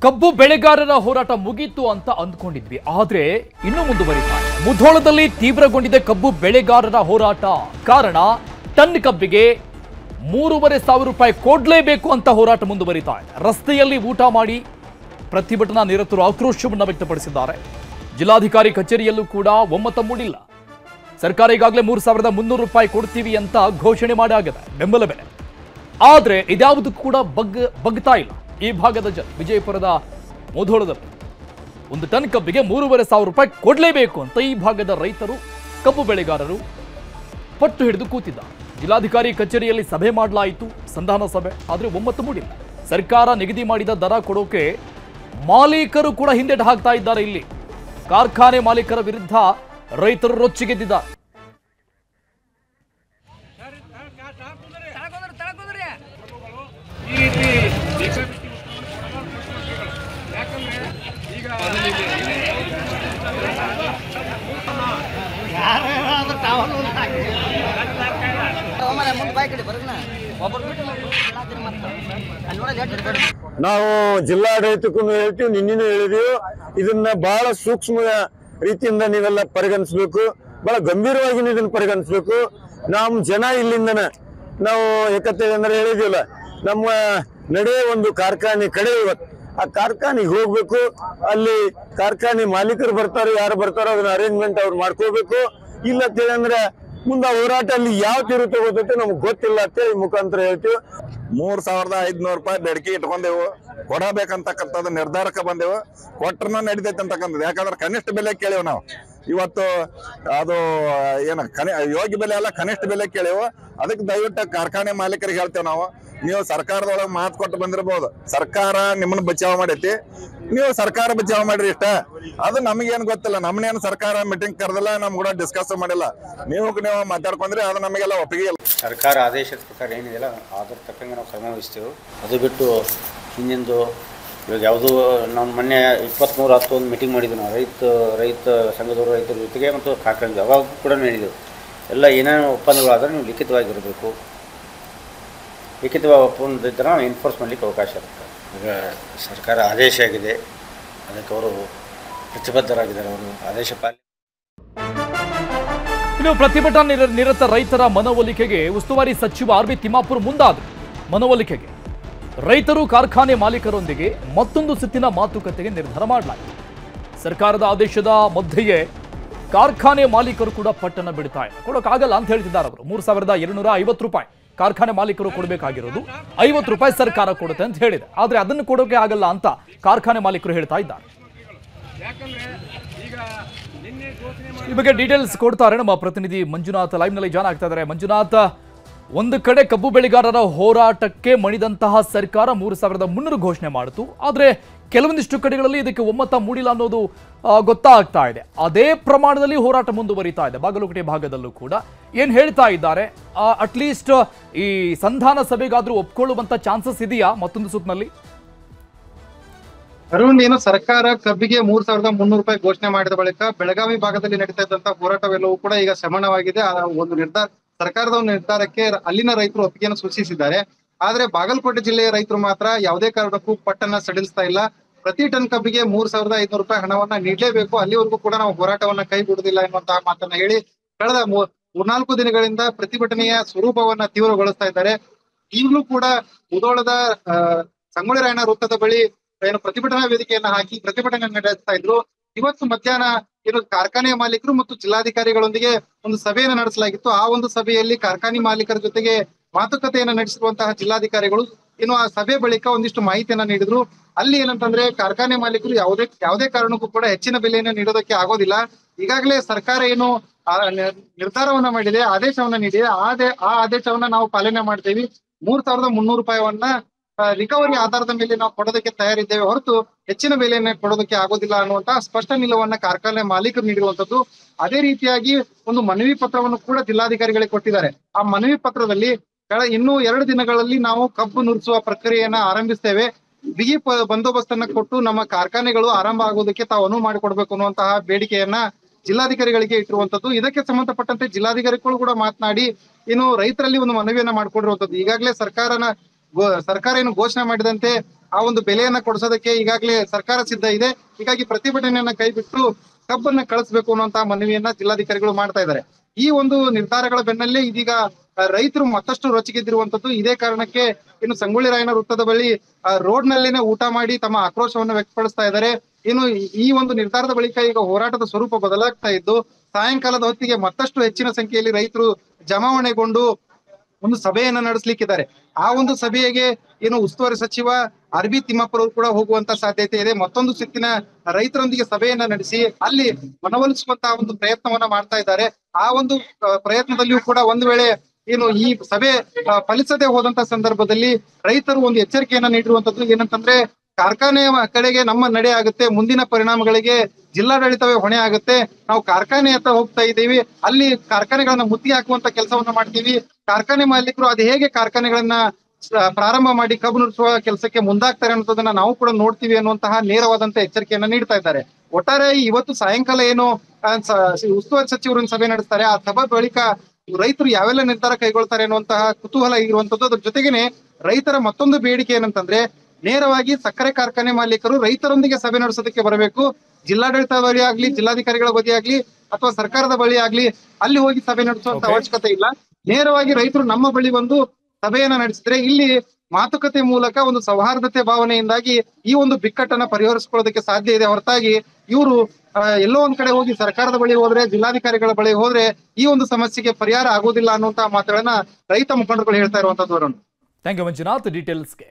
ಕಬ್ಬು ಬೆಳೆಗಾರರ ಹೋರಾಟ ಮುಗಿತು ಅಂತ ಅಂದ್ಕೊಂಡಿದ್ವಿ, ಆದ್ರೆ ಇನ್ನೂ ಮುಂದುವರಿತಾ ಇದೆ. ಮುಧೋಳದಲ್ಲಿ ತೀವ್ರಗೊಂಡಿದೆ ಕಬ್ಬು ಬೆಳೆಗಾರರ ಹೋರಾಟ. ಕಾರಣ ಟನ್ ಕಬ್ಬಿಗೆ 3,500 ರೂಪಾಯಿ ಕೊಡ್ಲೇಬೇಕು ಅಂತ ಹೋರಾಟ ಮುಂದುವರಿತಾ ಇದೆ. ರಸ್ತೆಯಲ್ಲಿ ಊಟ ಮಾಡಿ ಪ್ರತಿಭಟನಾ ನಿರತರು ಆಕ್ರೋಶವನ್ನು ವ್ಯಕ್ತಪಡಿಸಿದ್ದಾರೆ. ಜಿಲ್ಲಾಧಿಕಾರಿ ಕಚೇರಿಯಲ್ಲೂ ಕೂಡ ಒಮ್ಮತ ಮೂಡಿಲ್ಲ. ಸರ್ಕಾರ ಈಗಾಗಲೇ 3,300 ರೂಪಾಯಿ ಕೊಡ್ತೀವಿ ಅಂತ ಘೋಷಣೆ ಮಾಡಾಗಿದೆ ಬೆಂಬಲ ಬೆಲೆ. ಆದ್ರೆ ಇದ್ಯಾವುದು ಕೂಡ ಬಗ್ತಾ ಇಲ್ಲ ಈ ಭಾಗದ ಜನ. ವಿಜಯಪುರದ ಮುಧೋಳದಲ್ಲಿ 1 ಟನ್ ಕಬ್ಬಿಗೆ 3,500 ರೂಪಾಯಿ ಕೊಡಲೇಬೇಕು ಅಂತ ಈ ಭಾಗದ ರೈತರು, ಕಬ್ಬು ಬೆಳೆಗಾರರು ಪಟ್ಟು ಹಿಡಿದು ಕೂತಿದ್ದಾರೆ. ಜಿಲ್ಲಾಧಿಕಾರಿ ಕಚೇರಿಯಲ್ಲಿ ಸಭೆ ಮಾಡಲಾಯಿತು, ಸಂಧಾನ ಸಭೆ. ಆದ್ರೆ ಒಮ್ಮತ ಮೂಡಿಲ್ಲ. ಸರ್ಕಾರ ನಿಗದಿ ಮಾಡಿದ ದರ ಕೊಡೋಕೆ ಮಾಲೀಕರು ಕೂಡ ಹಿಂದೆಟು ಹಾಕ್ತಾ ಇದ್ದಾರೆ. ಇಲ್ಲಿ ಕಾರ್ಖಾನೆ ಮಾಲೀಕರ ವಿರುದ್ಧ ರೈತರು ರೊಚ್ಚಿಗೆದ್ದಿದ್ದಾರೆ. ನಾವು ಜಿಲ್ಲಾಡಳಿತಕ್ಕೂ ಹೇಳ್ತೀವಿ, ನಿನ್ನೆನೂ ಹೇಳಿದೀವಿ. ಇದನ್ನ ಬಹಳ ಸೂಕ್ಷ್ಮ ರೀತಿಯಿಂದ ನೀವೆಲ್ಲ ಪರಿಗಣಿಸ್ಬೇಕು, ಬಹಳ ಗಂಭೀರವಾಗಿ ಇದನ್ನ ಪರಿಗಣಿಸ್ಬೇಕು. ನಮ್ಮ ಜನ ಇಲ್ಲಿಂದನ ನಾವು ಏಕತೆ ಅಂದ್ರೆ ಹೇಳಿದಿಲ್ಲ, ನಮ್ಮ ನಡೆಯ ಒಂದು ಕಾರ್ಖಾನೆ ಕಡೆ ಇವತ್ತು ಆ ಕಾರ್ಖಾನೆಗೆ ಹೋಗ್ಬೇಕು. ಅಲ್ಲಿ ಕಾರ್ಖಾನೆ ಮಾಲೀಕರು ಬರ್ತಾರೆ, ಯಾರು ಬರ್ತಾರೋ ಅದನ್ನ ಅರೇಂಜ್ಮೆಂಟ್ ಅವ್ರು ಮಾಡ್ಕೋಬೇಕು. ಇಲ್ಲ ಅಂತೇಳಂದ್ರೆ ಮುಂದೆ ಹೋರಾಟ ಅಲ್ಲಿ ಯಾವ ತೀರು ತಗೋತೈತೆ ನಮ್ಗೆ ಗೊತ್ತಿಲ್ಲ ಅಂತ ಈ ಮುಖಾಂತರ ಹೇಳ್ತೀವಿ. 3,500 ರೂಪಾಯಿ ಬೇಡಿಕೆ ಇಟ್ಕೊಂಡೆವು, ಕೊಡಬೇಕಂತಕ್ಕಂಥದ್ದು ನಿರ್ಧಾರಕ್ಕೆ ಬಂದೆವು. ಕೊಟ್ಟರನ್ನ ನಡೀತೈತೆ ಅಂತಕ್ಕಂಥದ್ದು. ಯಾಕಂದ್ರೆ ಕನಿಷ್ಠ ಬೆಲೆ ಕೇಳೇವು ನಾವು ಇವತ್ತು. ಅದು ಏನು ಯೋಗ್ಯ ಬೆಲೆ ಅಲ್ಲ, ಕನಿಷ್ಠ ಬೆಲೆ ಕೇಳೇವು. ಅದಕ್ಕೆ ದಯವಿಟ್ಟು ಕಾರ್ಖಾನೆ ಮಾಲೀಕರಿಗೆ ಹೇಳ್ತೇವೆ ನಾವು, ನೀವು ಸರ್ಕಾರದೊಳಗೆ ಮಾತು ಕೊಟ್ಟು ಬಂದಿರಬಹುದು, ಸರ್ಕಾರ ನಿಮ್ಮನ್ನ ಬಚಾವ್ ಮಾಡೈತಿ, ನೀವು ಸರ್ಕಾರ ಬಚಾವ್ ಮಾಡ್ರಿ ಇಷ್ಟ. ಅದು ನಮಗೇನು ಗೊತ್ತಿಲ್ಲ, ನಮ್ಮನ್ನೇನು ಸರ್ಕಾರ ಮೀಟಿಂಗ್ ಕರೆದಿಲ್ಲ, ನಮ್ ಕೂಡ ಡಿಸ್ಕಸ್ ಮಾಡಿಲ್ಲ. ನೀವು ಮಾತಾಡ್ಕೊಂಡ್ರೆ ಅದು ನಮಗೆಲ್ಲ ಒಪ್ಪಿಗೆ ಇಲ್ಲ. ಸರ್ಕಾರ ಆದೇಶದ ಪ್ರಕಾರ ಏನಿದೆಯಲ್ಲ ಅದ್ರ ತಕ್ಕಂಗೆ ನಾವು ಕ್ರಮ ವಹಿಸ್ತೀವಿ. ಅದು ಬಿಟ್ಟು ಹಿಂದಿಂದು ಇವಾಗ ಯಾವುದೂ ನಾವು ಮೊನ್ನೆ 23/10 ಒಂದು ಮೀಟಿಂಗ್ ಮಾಡಿದ್ವಿ ನಾವು ರೈತ ಸಂಘದವರು, ರೈತರ ಜೊತೆಗೆ ಮತ್ತು ಕಾರ್ಖಾನೆ ಅವಾಗ ಕೂಡ ಹೇಳಿದೆವು. ಎಲ್ಲ ಏನೇನು ಒಪ್ಪಂದಗಳಾದರೆ ನೀವು ಲಿಖಿತವಾಗಿರಬೇಕು, ಲಿಖಿತವಾಗಿ ಒಪ್ಪಂದಿದ್ದರೆ ನಾವು ಎನ್ಫೋರ್ಸ್ ಮಾಡಲಿಕ್ಕೆ ಅವಕಾಶ ಇರುತ್ತೆ. ಈಗ ಸರ್ಕಾರ ಆದೇಶ ಆಗಿದೆ, ಅದಕ್ಕೆ ಅವರು ಪ್ರತಿಬದ್ಧರಾಗಿದ್ದಾರೆ. ಅವರು ಆದೇಶ ಪಾಲನೆ. ಇನ್ನು ಪ್ರತಿಭಟನಾ ನಿರತ ರೈತರ ಮನವೊಲಿಕೆಗೆ ಉಸ್ತುವಾರಿ ಸಚಿವ ಆರ್ ಬಿ ತಿಮ್ಮಾಪುರ್ ಮುಂದಾದರು. ಮನವೊಲಿಕೆಗೆ ರೈತರು ಕಾರ್ಖಾನೆ ಮಾಲೀಕರೊಂದಿಗೆ ಮತ್ತೊಂದು ಸುತ್ತಿನ ಮಾತುಕತೆಗೆ ನಿರ್ಧಾರ ಮಾಡಲಾಗಿದೆ. ಸರ್ಕಾರದ ಆದೇಶದ ಮಧ್ಯೆಯೇ ಕಾರ್ಖಾನೆ ಮಾಲೀಕರು ಕೂಡ ಪಟ್ಟಣ ಬಿಡ್ತಾ ಇಲ್ಲ, ಕೊಡೋಕ್ಕಾಗಲ್ಲ ಅಂತ ಹೇಳ್ತಿದ್ದಾರೆ ಅವರು. 3,250 ರೂಪಾಯಿ ಕಾರ್ಖಾನೆ ಮಾಲೀಕರು ಕೊಡಬೇಕಾಗಿರೋದು, 50 ರೂಪಾಯಿ ಸರ್ಕಾರ ಕೊಡುತ್ತೆ ಅಂತ ಹೇಳಿದೆ. ಆದ್ರೆ ಅದನ್ನು ಕೊಡೋಕೆ ಆಗಲ್ಲ ಅಂತ ಕಾರ್ಖಾನೆ ಮಾಲೀಕರು ಹೇಳ್ತಾ ಇದ್ದಾರೆ. ಈ ಬಗ್ಗೆ ಡೀಟೇಲ್ಸ್ ಕೊಡ್ತಾರೆ ನಮ್ಮ ಪ್ರತಿನಿಧಿ ಮಂಜುನಾಥ್, ಲೈವ್ ನಲ್ಲಿ ಜಾಯ್ನ್ ಆಗ್ತಾ ಇದ್ದಾರೆ. ಮಂಜುನಾಥ್, ಒಂದು ಕಡೆ ಕಬ್ಬು ಬೆಳೆಗಾರರ ಹೋರಾಟಕ್ಕೆ ಮಣಿದಂತಹ ಸರ್ಕಾರ 3,300 ಘೋಷಣೆ ಮಾಡಿತು. ಆದ್ರೆ ಕೆಲವೊಂದಿಷ್ಟು ಕಡೆಗಳಲ್ಲಿ ಇದಕ್ಕೆ ಒಮ್ಮತ ಮೂಡಿಲ್ಲ ಅನ್ನೋದು ಗೊತ್ತಾಗ್ತಾ ಇದೆ. ಅದೇ ಪ್ರಮಾಣದಲ್ಲಿ ಹೋರಾಟ ಮುಂದುವರಿತಾ ಇದೆ ಬಾಗಲಕೋಟೆ ಭಾಗದಲ್ಲೂ ಕೂಡ. ಏನ್ ಹೇಳ್ತಾ ಇದ್ದಾರೆ? ಅಟ್ಲೀಸ್ಟ್ ಈ ಸಂಧಾನ ಸಭೆಗಾದ್ರೂ ಒಪ್ಕೊಳ್ಳುವಂತ ಚಾನ್ಸಸ್ ಇದೆಯಾ ಮತ್ತೊಂದು ಸುತ್ತಿನಲ್ಲಿ? ಅರುಣ್, ಏನು ಸರ್ಕಾರ ಕಬ್ಬಿಗೆ 3,300 ರೂಪಾಯಿ ಘೋಷಣೆ ಮಾಡಿದ ಬಳಿಕ ಬೆಳಗಾವಿ ಭಾಗದಲ್ಲಿ ನಡೀತಾ ಇದ್ದಂತಹ ಹೋರಾಟವೆಲ್ಲವೂ ಕೂಡ ಈಗ ಶಮನವಾಗಿದೆ. ಆ ಒಂದು ಸರ್ಕಾರದ ಒಂದು ನಿರ್ಧಾರಕ್ಕೆ ಅಲ್ಲಿನ ರೈತರು ಒಪ್ಪಿಗೆಯನ್ನು ಸೂಚಿಸಿದ್ದಾರೆ. ಆದ್ರೆ ಬಾಗಲಕೋಟೆ ಜಿಲ್ಲೆಯ ರೈತರು ಮಾತ್ರ ಯಾವುದೇ ಕಾರಣಕ್ಕೂ ಪಟ್ಟನ್ನ ಸಡಿಲಿಸ್ತಾ ಇಲ್ಲ. ಪ್ರತಿ ಟನ್ ಕಬ್ಬಿಗೆ 3,500 ರೂಪಾಯಿ ಹಣವನ್ನ ನೀಡಲೇಬೇಕು, ಅಲ್ಲಿವರೆಗೂ ಕೂಡ ನಾವು ಹೋರಾಟವನ್ನ ಕೈ ಬಿಡುವುದಿಲ್ಲ ಎನ್ನುವಂತಹ ಮಾತನ್ನ ಹೇಳಿ ಕಳೆದ 3-4 ದಿನಗಳಿಂದ ಪ್ರತಿಭಟನೆಯ ಸ್ವರೂಪವನ್ನ ತೀವ್ರಗೊಳಿಸ್ತಾ ಇದ್ದಾರೆ. ಈಗಲೂ ಕೂಡ ಮುಧೋಳದ ಸಂಗೊಳ್ಳಿ ರಾಯಣ್ಣ ವೃತ್ತದ ಬಳಿ ಏನು ಪ್ರತಿಭಟನಾ ವೇದಿಕೆಯನ್ನ ಹಾಕಿ ಪ್ರತಿಭಟನೆ ನಡೆಸ್ತಾ ಇದ್ರು. ಇವತ್ತು ಮಧ್ಯಾಹ್ನ ಏನು ಕಾರ್ಖಾನೆಯ ಮಾಲೀಕರು ಮತ್ತು ಜಿಲ್ಲಾಧಿಕಾರಿಗಳೊಂದಿಗೆ ಒಂದು ಸಭೆಯನ್ನು ನಡೆಸಲಾಗಿತ್ತು. ಆ ಒಂದು ಸಭೆಯಲ್ಲಿ ಕಾರ್ಖಾನೆ ಮಾಲೀಕರ ಜೊತೆಗೆ ಮಾತುಕತೆಯನ್ನ ನಡೆಸಿರುವಂತಹ ಜಿಲ್ಲಾಧಿಕಾರಿಗಳು ಏನು ಆ ಸಭೆ ಬಳಿಕ ಒಂದಿಷ್ಟು ಮಾಹಿತಿಯನ್ನ ನೀಡಿದ್ರು. ಅಲ್ಲಿ ಏನಂತಂದ್ರೆ ಕಾರ್ಖಾನೆ ಮಾಲೀಕರು ಯಾವುದೇ ಕಾರಣಕ್ಕೂ ಕೂಡ ಹೆಚ್ಚಿನ ಬೆಲೆಯನ್ನು ನೀಡೋದಕ್ಕೆ ಆಗೋದಿಲ್ಲ. ಈಗಾಗಲೇ ಸರ್ಕಾರ ಏನು ನಿರ್ಧಾರವನ್ನ ಮಾಡಿದೆ, ಆದೇಶವನ್ನ ನೀಡಿದೆ, ಆ ಆದೇಶವನ್ನ ನಾವು ಪಾಲನೆ ಮಾಡ್ತೇವೆ. 3,300 ರೂಪಾಯಿವನ್ನ ರಿಕವರಿ ಆಧಾರದ ಮೇಲೆ ನಾವು ಕೊಡೋದಕ್ಕೆ ತಯಾರಿದ್ದೇವೆ, ಹೊರತು ಹೆಚ್ಚಿನ ಬೆಲೆಯನ್ನ ಕೊಡೋದಕ್ಕೆ ಆಗೋದಿಲ್ಲ ಅನ್ನುವಂತಹ ಸ್ಪಷ್ಟ ನಿಲುವನ್ನ ಕಾರ್ಖಾನೆ ಮಾಲೀಕರು ನೀಡಿರುವಂತದ್ದು. ಅದೇ ರೀತಿಯಾಗಿ ಒಂದು ಮನವಿ ಪತ್ರವನ್ನು ಕೂಡ ಜಿಲ್ಲಾಧಿಕಾರಿಗಳಿಗೆ ಕೊಟ್ಟಿದ್ದಾರೆ. ಆ ಮನವಿ ಪತ್ರದಲ್ಲಿ ಇನ್ನೂ 2 ದಿನಗಳಲ್ಲಿ ನಾವು ಕಬ್ಬು ನುರಿಸುವ ಪ್ರಕ್ರಿಯೆಯನ್ನ ಆರಂಭಿಸ್ತೇವೆ, ಬಿಗಿ ಬಂದೋಬಸ್ತನ್ನ ಕೊಟ್ಟು ನಮ್ಮ ಕಾರ್ಖಾನೆಗಳು ಆರಂಭ ಆಗೋದಕ್ಕೆ ತಾವು ಅನುವು ಮಾಡಿಕೊಡ್ಬೇಕು ಅನ್ನುವಂತಹ ಬೇಡಿಕೆಯನ್ನ ಜಿಲ್ಲಾಧಿಕಾರಿಗಳಿಗೆ ಇಟ್ಟಿರುವಂತದ್ದು. ಇದಕ್ಕೆ ಸಂಬಂಧಪಟ್ಟಂತೆ ಜಿಲ್ಲಾಧಿಕಾರಿಗಳು ಕೂಡ ಮಾತನಾಡಿ ಇನ್ನು ರೈತರಲ್ಲಿ ಒಂದು ಮನವಿಯನ್ನ ಮಾಡ್ಕೊಂಡಿರುವಂತದ್ದು. ಈಗಾಗಲೇ ಸರ್ಕಾರ ಏನು ಘೋಷಣೆ ಮಾಡಿದಂತೆ ಆ ಒಂದು ಬೆಲೆಯನ್ನ ಕೊಡಿಸೋದಕ್ಕೆ ಈಗಾಗಲೇ ಸರ್ಕಾರ ಸಿದ್ಧ ಇದೆ. ಹೀಗಾಗಿ ಪ್ರತಿಭಟನೆಯನ್ನ ಕೈಬಿಟ್ಟು ಕಬ್ಬನ್ನ ಕಳಿಸ್ಬೇಕು ಅನ್ನುವಂತಹ ಮನವಿಯನ್ನ ಜಿಲ್ಲಾಧಿಕಾರಿಗಳು ಮಾಡ್ತಾ ಇದ್ದಾರೆ. ಈ ಒಂದು ನಿರ್ಧಾರಗಳ ಬೆನ್ನಲ್ಲೇ ಇದೀಗ ರೈತರು ಮತ್ತಷ್ಟು ರೊಚ್ಚಿಗೆದ್ದಿರುವಂತದ್ದು. ಇದೇ ಕಾರಣಕ್ಕೆ ಇನ್ನು ಸಂಗೊಳ್ಳಿ ರಾಯಣ್ಣ ವೃತ್ತದ ಬಳಿ ರೋಡ್ ನಲ್ಲೇನೆ ಊಟ ಮಾಡಿ ತಮ್ಮ ಆಕ್ರೋಶವನ್ನು ವ್ಯಕ್ತಪಡಿಸ್ತಾ ಇದ್ದಾರೆ. ಇನ್ನು ಈ ಒಂದು ನಿರ್ಧಾರದ ಬಳಿಕ ಈಗ ಹೋರಾಟದ ಸ್ವರೂಪ ಬದಲಾಗ್ತಾ ಇದ್ದು, ಸಾಯಂಕಾಲದ ಹೊತ್ತಿಗೆ ಮತ್ತಷ್ಟು ಹೆಚ್ಚಿನ ಸಂಖ್ಯೆಯಲ್ಲಿ ರೈತರು ಜಮಾವಣೆಗೊಂಡು ಒಂದು ಸಭೆಯನ್ನ ನಡೆಸಲಿಕ್ಕಿದ್ದಾರೆ. ಆ ಒಂದು ಸಭೆಗೆ ಏನು ಉಸ್ತುವಾರಿ ಸಚಿವ ಆರ್.ಬಿ. ತಿಮ್ಮಾಪುರವರು ಕೂಡ ಹೋಗುವಂತ ಸಾಧ್ಯತೆ ಇದೆ. ಮತ್ತೊಂದು ಸುತ್ತಿನ ರೈತರೊಂದಿಗೆ ಸಭೆಯನ್ನ ನಡೆಸಿ ಅಲ್ಲಿ ಮನವೊಲಿಸುವಂತಹ ಒಂದು ಪ್ರಯತ್ನವನ್ನ ಮಾಡ್ತಾ ಇದ್ದಾರೆ. ಆ ಒಂದು ಪ್ರಯತ್ನದಲ್ಲಿಯೂ ಕೂಡ ಒಂದು ವೇಳೆ ಏನು ಈ ಸಭೆ ಫಲಿಸದೆ ಹೋದಂತ ಸಂದರ್ಭದಲ್ಲಿ ರೈತರು ಒಂದು ಎಚ್ಚರಿಕೆಯನ್ನ ನೀಡಿರುವಂತದ್ದು ಏನಂತಂದ್ರೆ, ಕಾರ್ಖಾನೆಯ ಕಡೆಗೆ ನಮ್ಮ ನಡೆ ಆಗುತ್ತೆ, ಮುಂದಿನ ಪರಿಣಾಮಗಳಿಗೆ ಜಿಲ್ಲಾಡಳಿತವೇ ಹೊಣೆ ಆಗುತ್ತೆ. ನಾವು ಕಾರ್ಖಾನೆ ಹತ್ರ ಹೋಗ್ತಾ ಇದ್ದೀವಿ, ಅಲ್ಲಿ ಕಾರ್ಖಾನೆಗಳನ್ನ ಮುತ್ತಿಗೆ ಹಾಕುವಂತ ಕೆಲಸವನ್ನ ಮಾಡ್ತೀವಿ. ಕಾರ್ಖಾನೆ ಮಾಲೀಕರು ಅದು ಹೇಗೆ ಕಾರ್ಖಾನೆಗಳನ್ನ ಪ್ರಾರಂಭ ಮಾಡಿ ಕಬ್ಬು ನುಡಿಸುವ ಕೆಲಸಕ್ಕೆ ಮುಂದಾಗ್ತಾರೆ ಅನ್ನೋದನ್ನ ನಾವು ಕೂಡ ನೋಡ್ತೀವಿ ಅನ್ನುವಂತಹ ನೇರವಾದಂತ ಎಚ್ಚರಿಕೆಯನ್ನ ನೀಡ್ತಾ ಇದ್ದಾರೆ. ಒಟ್ಟಾರೆ ಇವತ್ತು ಸಾಯಂಕಾಲ ಏನು ಉಸ್ತುವಾರಿ ಸಚಿವರು ಸಭೆ ನಡೆಸ್ತಾರೆ, ಆ ಸಭೆ ಬಳಿಕ ರೈತರು ಯಾವೆಲ್ಲ ನಿರ್ಧಾರ ಕೈಗೊಳ್ತಾರೆ ಅನ್ನುವಂತಹ ಕುತೂಹಲ ಇರುವಂತದ್ದು. ಅದ್ರ ಜೊತೆಗೇನೆ ರೈತರ ಮತ್ತೊಂದು ಬೇಡಿಕೆ ಏನಂತಂದ್ರೆ, ನೇರವಾಗಿ ಸಕ್ಕರೆ ಕಾರ್ಖಾನೆ ಮಾಲೀಕರು ರೈತರೊಂದಿಗೆ ಸಭೆ ನಡೆಸೋದಕ್ಕೆ ಬರಬೇಕು. ಜಿಲ್ಲಾಡಳಿತ ಬಳಿ ಆಗ್ಲಿ, ಜಿಲ್ಲಾಧಿಕಾರಿಗಳ ಬಳಿ ಆಗ್ಲಿ, ಅಥವಾ ಸರ್ಕಾರದ ಬಳಿ ಆಗ್ಲಿ ಅಲ್ಲಿ ಹೋಗಿ ಸಭೆ ನಡೆಸುವಂತ ಅವಶ್ಯಕತೆ ಇಲ್ಲ. ನೇರವಾಗಿ ರೈತರು ನಮ್ಮ ಬಳಿ ಬಂದು ಸಭೆಯನ್ನ ನಡೆಸಿದ್ರೆ ಇಲ್ಲಿ ಮಾತುಕತೆ ಮೂಲಕ ಒಂದು ಸೌಹಾರ್ದತೆ ಭಾವನೆಯಿಂದಾಗಿ ಈ ಒಂದು ಬಿಕ್ಕಟ್ಟನ್ನ ಪರಿಹರಿಸಿಕೊಳ್ಳೋದಕ್ಕೆ ಸಾಧ್ಯ ಇದೆ. ಹೊರತಾಗಿ ಇವರು ಎಲ್ಲೋ ಒಂದ್ ಕಡೆ ಹೋಗಿ ಸರ್ಕಾರದ ಬಳಿ ಹೋದ್ರೆ, ಜಿಲ್ಲಾಧಿಕಾರಿಗಳ ಬಳಿ ಹೋದ್ರೆ ಈ ಒಂದು ಸಮಸ್ಯೆಗೆ ಪರಿಹಾರ ಆಗೋದಿಲ್ಲ ಅನ್ನುವಂತಹ ಮಾತುಗಳನ್ನ ರೈತ ಮುಖಂಡರುಗಳು ಹೇಳ್ತಾ ಇರುವಂತದ್ದು. Thank you Manjunath ಡೀಟೇಲ್ಸ್ಗೆ.